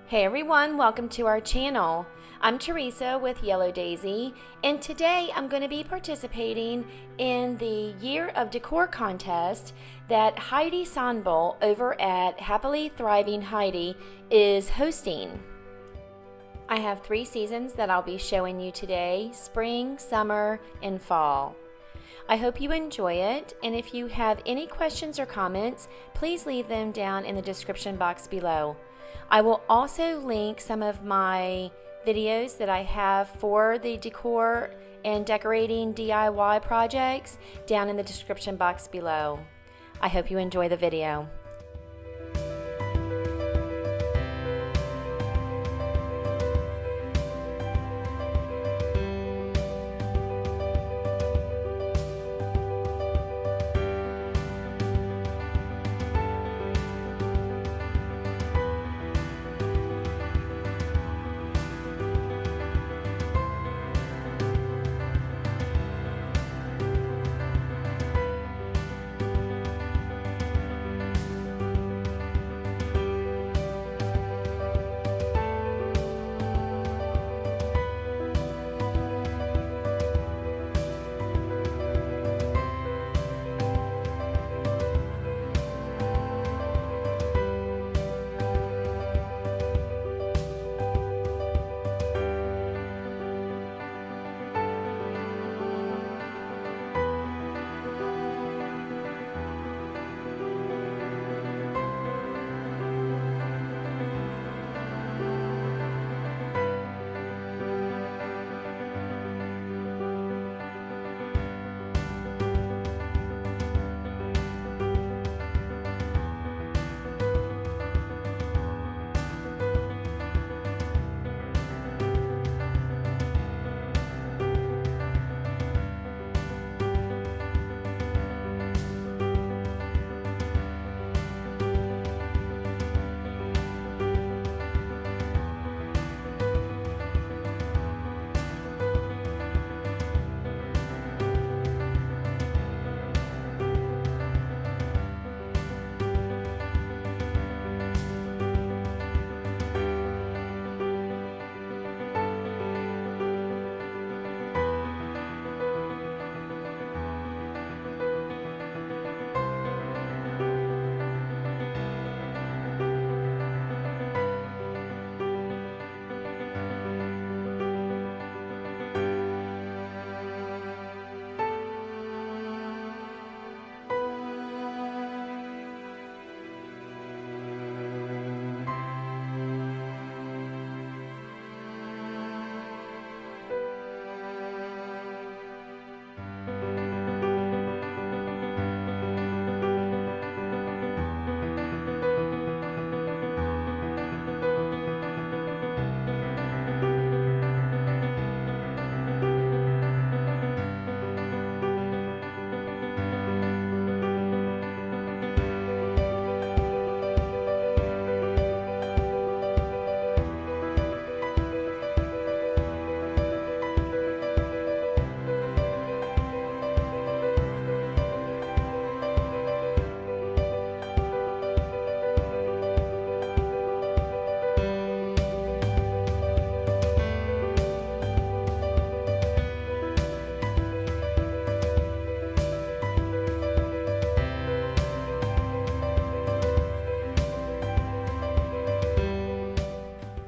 Hey everyone, welcome to our channel. I'm Theresa with Yellow Daisy, and today I'm going to be participating in the Year of Decor contest that Heidi Sonbel over at Happily Thriving Heidi is hosting. I have 3 seasons that I'll be showing you today: spring, summer, and fall. I hope you enjoy it, and if you have any questions or comments, please leave them down in the description box below. I will also link some of my videos that I have for the decor and decorating DIY projects down in the description box below. I hope you enjoy the video.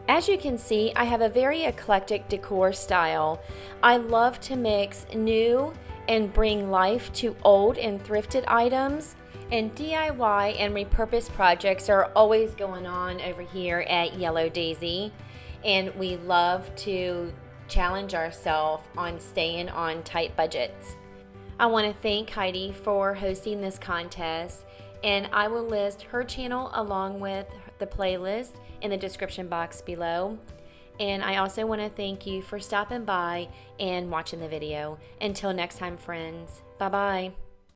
As you can see, I have a very eclectic decor style. I love to mix new and bring life to old and thrifted items, and DIY and repurpose projects are always going on over here at Yellow Daisy, and we love to challenge ourselves on staying on tight budgets. I want to thank Heidi for hosting this contest, and I will list her channel along with the playlist in the description box below. And I also want to thank you for stopping by and watching the video. Until next time, friends. Bye-bye.